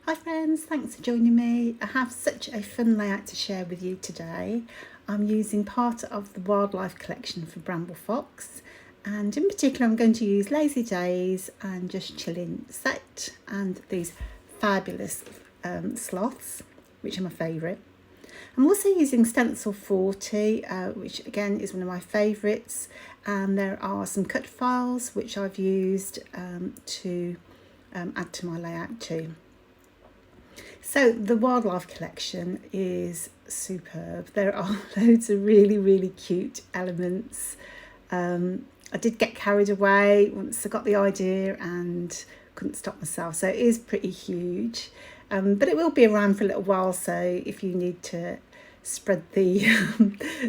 Hi friends, thanks for joining me. I have such a fun layout to share with you today. I'm using part of the wildlife collection for Bramble Fox, and in particular I'm going to use Lazy Days and Just Chilling set and these fabulous sloths, which are my favourite. I'm also using Stencil 40, which again is one of my favourites, and there are some cut files which I've used to add to my layout too. So the wildlife collection is superb. There are loads of really cute elements. I did get carried away once I got the idea and couldn't stop myself. So it is pretty huge, but it will be around for a little while. So if you need to spread the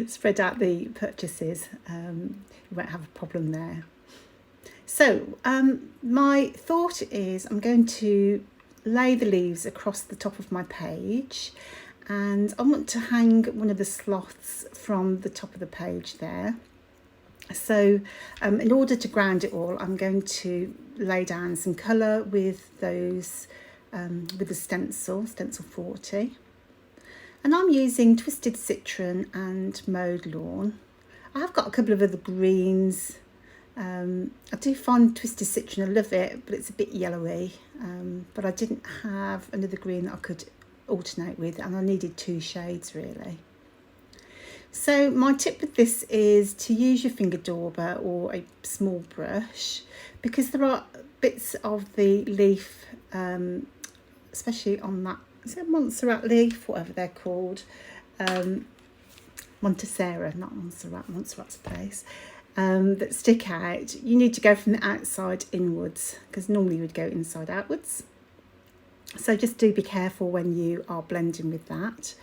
spread out the purchases, you won't have a problem there. So my thought is I'm going to lay the leaves across the top of my page, and I want to hang one of the sloths from the top of the page there. So in order to ground it all, I'm going to lay down some colour with those with the stencil 40, and I'm using Twisted Citron and Mowed Lawn. I have got a couple of other greens. I do find Twisted Citron, I love it, but it's a bit yellowy. But I didn't have another green that I could alternate with, and I needed two shades really. So my tip with this is to use your finger dauber or a small brush, because there are bits of the leaf, especially on that, is it Montserrat leaf, whatever they're called, Montessera, not Montserrat, Montserrat's place, that stick out. You need to go from the outside inwards, because normally you would go inside outwards. So just do be careful when you are blending with that.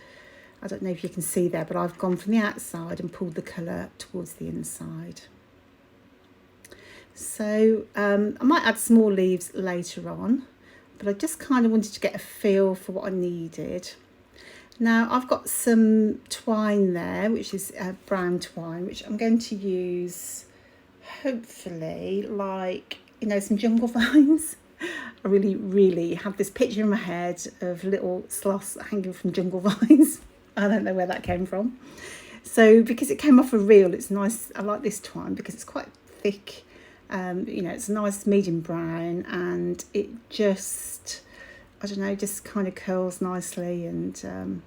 I don't know if you can see there, but I've gone from the outside and pulled the colour towards the inside. So I might add small leaves later on, but I just kind of wanted to get a feel for what I needed. Now I've got some twine there, which is brown twine, which I'm going to use, hopefully, like, you know, some jungle vines. I really have this picture in my head of little sloths hanging from jungle vines. I don't know where that came from. So because it came off a reel, it's nice. I like this twine because it's quite thick. You know, it's a nice medium brown, and it just, I don't know, just kind of curls nicely. And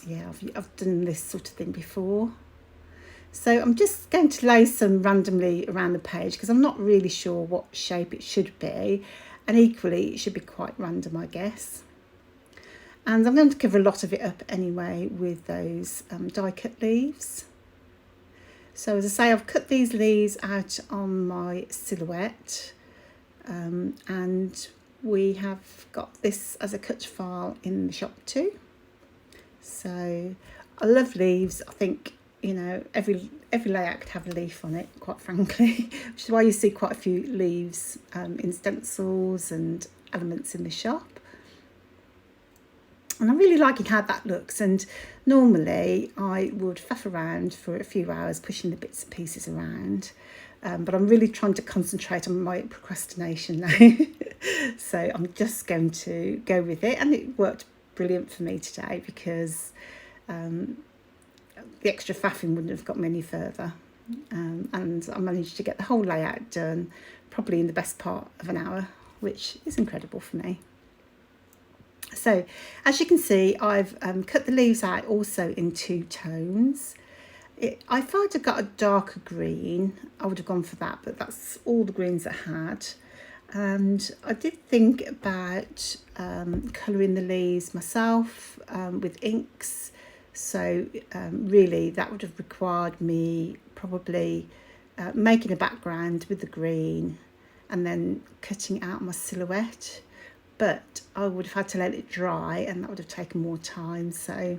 yeah, I've done this sort of thing before. So I'm just going to lay some randomly around the page, because I'm not really sure what shape it should be, and equally it should be quite random, I guess. And I'm going to cover a lot of it up anyway with those die cut leaves. So as I say, I've cut these leaves out on my silhouette, and we have got this as a cut file in the shop too. So I love leaves. I think, you know, every layout could have a leaf on it, quite frankly, which is why you see quite a few leaves in stencils and elements in the shop. And I'm really liking how that looks, and normally I would faff around for a few hours pushing the bits and pieces around, but I'm really trying to concentrate on my procrastination now. So I'm just going to go with it, and it worked brilliant for me today, because the extra faffing wouldn't have got me any further, and I managed to get the whole layout done probably in the best part of an hour, which is incredible for me. So as you can see, I've cut the leaves out also in two tones. If I'd have got a darker green, I would have gone for that, but that's all the greens I had. And I did think about colouring the leaves myself with inks. So really that would have required me probably making a background with the green and then cutting out my silhouette. But I would have had to let it dry, and that would have taken more time. So,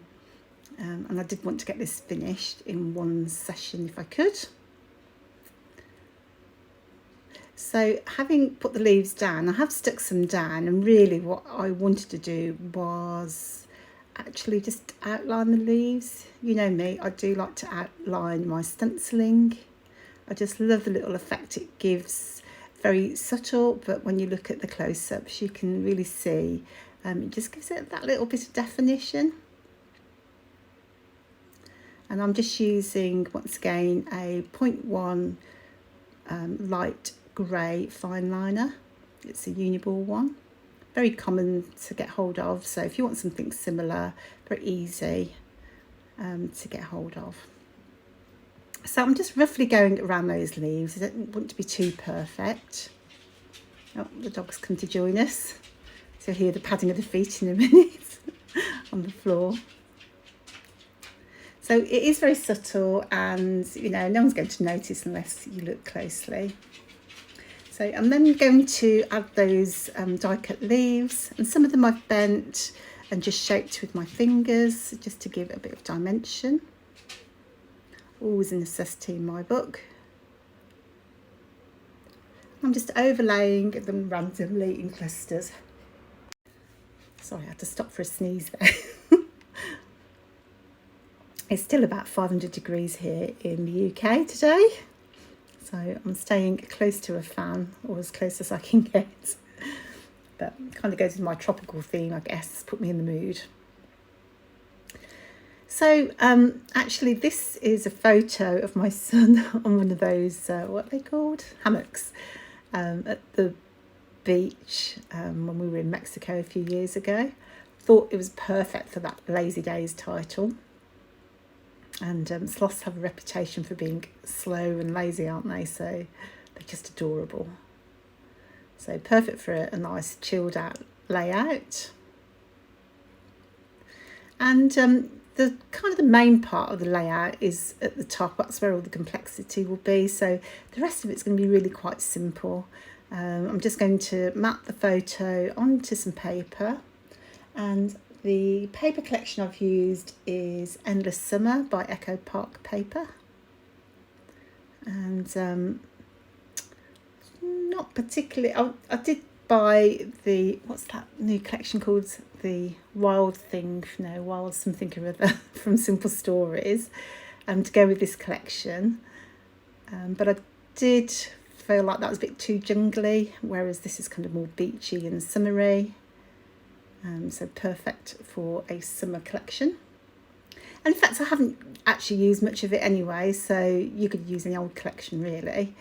and I did want to get this finished in one session if I could. So having put the leaves down, I have stuck some down, and really what I wanted to do was actually just outline the leaves. You know me, I do like to outline my stenciling. I just love the little effect it gives. Very subtle, but when you look at the close-ups you can really see It just gives it that little bit of definition. And I'm just using, once again, a 0.1 light grey fine liner. It's a uniball one, very common to get hold of, so if you want something similar, very easy to get hold of. So I'm just roughly going around those leaves. I don't want to be too perfect. Oh, the dog's come to join us, so you'll hear the padding of the feet in a minute on the floor. So it is very subtle, and no one's going to notice unless you look closely. So I'm then going to add those die cut leaves, and some of them I've bent and just shaped with my fingers just to give it a bit of dimension. Always a necessity in my book. I'm just overlaying them randomly in clusters. Sorry, I had to stop for a sneeze there. It's still about 500 degrees here in the UK today. So I'm staying close to a fan, or as close as I can get. But it kind of goes with my tropical theme, I guess, put me in the mood. So actually this is a photo of my son on one of those, what are they called? Hammocks, at the beach when we were in Mexico a few years ago. Thought it was perfect for that Lazy Days title. And sloths have a reputation for being slow and lazy, aren't they? So they're just adorable. So perfect for a nice chilled out layout. And the kind of the main part of the layout is at the top. That's where all the complexity will be. So the rest of it's going to be really quite simple. I'm just going to map the photo onto some paper, and the paper collection I've used is Endless Summer by Echo Park Paper. And not particularly, I did buy the, what's that new collection called? The Wild Thing, no, Wild something or other from Simple Stories, to go with this collection. But I did feel like that was a bit too jungly, whereas this is kind of more beachy and summery. So perfect for a summer collection. And in fact, I haven't actually used much of it anyway, so you could use an old collection really.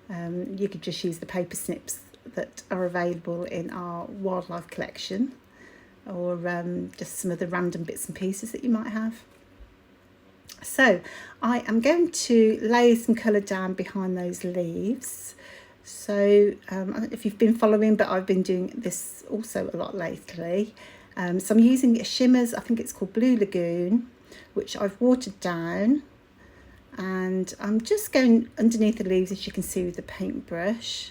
You could just use the paper snips that are available in our wildlife collection, or just some of the random bits and pieces that you might have. So I am going to lay some colour down behind those leaves. So I don't know if you've been following, but I've been doing this also a lot lately. So I'm using a shimmers, I think it's called Blue Lagoon, which I've watered down, and I'm just going underneath the leaves, as you can see, with the paintbrush.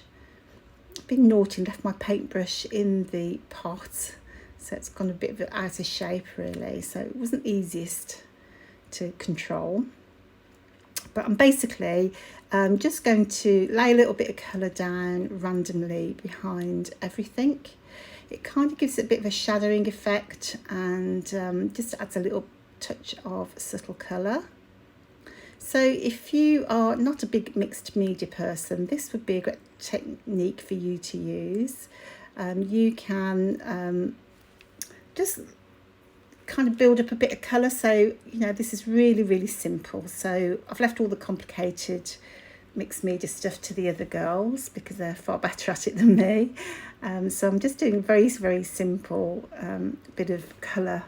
I've been naughty and left my paintbrush in the pot, so it's gone a bit of out of shape really, so it wasn't easiest to control. But I'm basically just going to lay a little bit of colour down randomly behind everything. It kind of gives it a bit of a shadowing effect, and just adds a little touch of subtle colour. So if you are not a big mixed media person, this would be a great technique for you to use. You can just kind of build up a bit of colour. So this is really simple. So I've left all the complicated mixed media stuff to the other girls because they're far better at it than me. So I'm just doing very simple bit of colour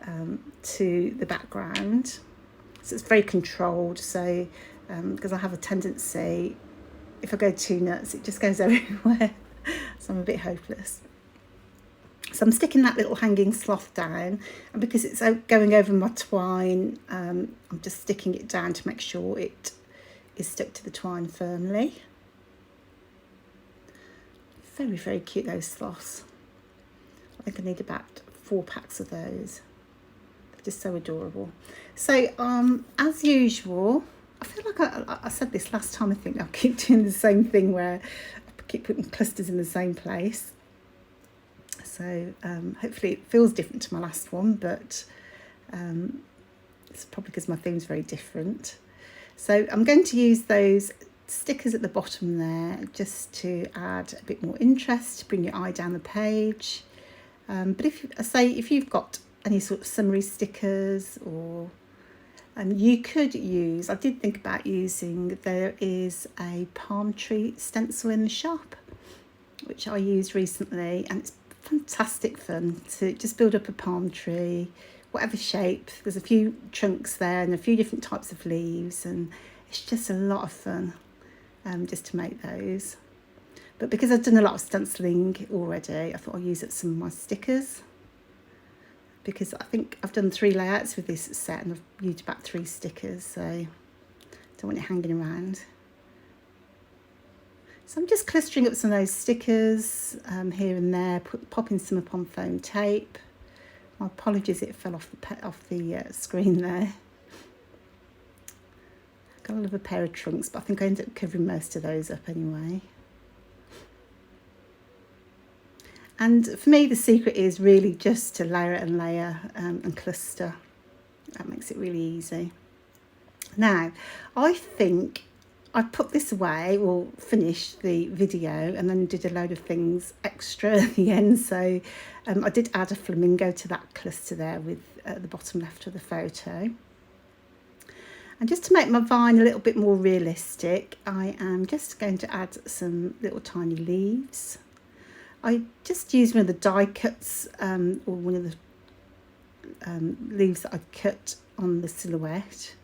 to the background. So it's very controlled. So because I have a tendency, if I go too nuts, it just goes everywhere. So I'm a bit hopeless. So I'm sticking that little hanging sloth down, and because it's going over my twine, I'm just sticking it down to make sure it is stuck to the twine firmly. Very cute, those sloths. I think I need about 4 packs of those. They're just so adorable. So as usual, I feel like I said this last time, I think I'll keep doing the same thing where I keep putting clusters in the same place. So hopefully it feels different to my last one, but it's probably because my theme's very different. So I'm going to use those stickers at the bottom there just to add a bit more interest, bring your eye down the page. But if you've got any sort of summary stickers, or you could use, I did think about using, there is a palm tree stencil in the shop, which I used recently, and it's fantastic fun to just build up a palm tree, whatever shape. There's a few trunks there and a few different types of leaves, and it's just a lot of fun just to make those. But because I've done a lot of stenciling already, I thought I'd use up some of my stickers, because I think I've done 3 layouts with this set and I've used about 3 stickers, so I don't want it hanging around. So I'm just clustering up some of those stickers here and there, popping some up on foam tape. My apologies, it fell off the screen there. Got a little pair of trunks, but I think I ended up covering most of those up anyway. And for me, the secret is really just to layer and layer and cluster. That makes it really easy. Now, I think I put this away, or finished the video, and then did a load of things extra at the end. So I did add a flamingo to that cluster there with at the bottom left of the photo. And just to make my vine a little bit more realistic, I am just going to add some little tiny leaves. I just used one of the die cuts, or one of the leaves that I cut on the silhouette.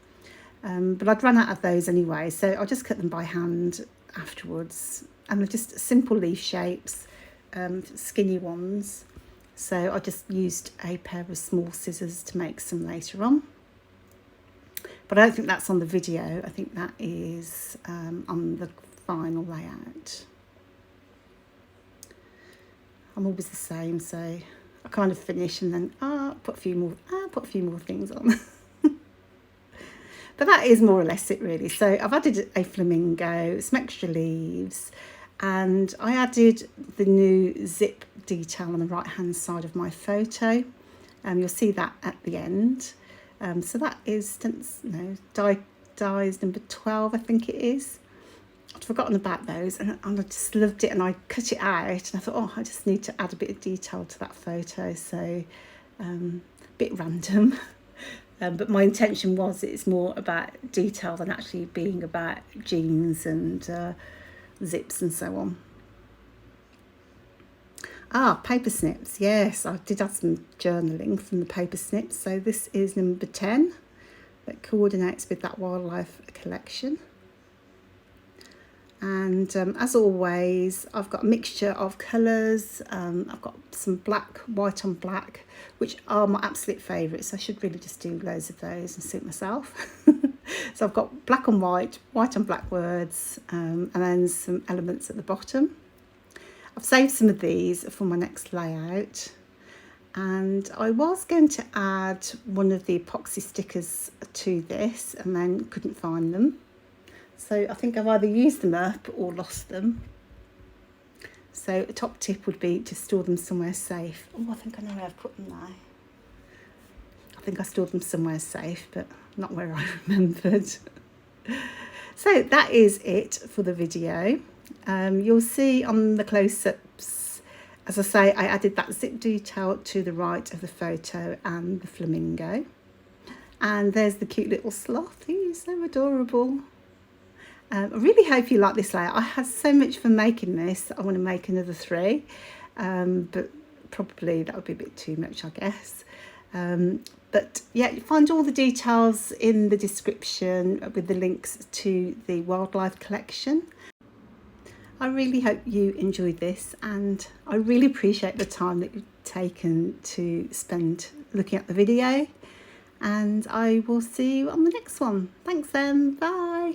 But I'd run out of those anyway, so I'll just cut them by hand afterwards. And they're just simple leaf shapes, skinny ones. So I just used a pair of small scissors to make some later on. But I don't think that's on the video. I think that is on the final layout. I'm always the same, so I kind of finish and then put a few more things on. But that is more or less it really. So I've added a flamingo, some extra leaves, and I added the new zip detail on the right hand side of my photo. You'll see that at the end. So that is dies number 12, I think it is. I'd forgotten about those, and I just loved it, and I cut it out and I thought, I just need to add a bit of detail to that photo. So a bit random. But my intention was it's more about detail than actually being about jeans and zips and so on. Paper snips. Yes, I did add some journaling from the paper snips. So this is number 10 that coordinates with that wildlife collection. And as always, I've got a mixture of colours. I've got some black, white on black, which are my absolute favourites. I should really just do loads of those and suit myself. So I've got black on white, white on black words, and then some elements at the bottom. I've saved some of these for my next layout. And I was going to add one of the epoxy stickers to this and then couldn't find them. So I think I've either used them up or lost them. So a top tip would be to store them somewhere safe. I think I know where I've put them now. I think I stored them somewhere safe, but not where I remembered. So that is it for the video. You'll see on the close-ups, as I say, I added that zip detail to the right of the photo and the flamingo. And there's the cute little sloth. He's so adorable. I really hope you like this layout. I had so much fun making this. I want to make another 3, but probably that would be a bit too much, I guess. But yeah, you find all the details in the description with the links to the wildlife collection. I really hope you enjoyed this, and I really appreciate the time that you've taken to spend looking at the video, and I will see you on the next one. Thanks then, bye.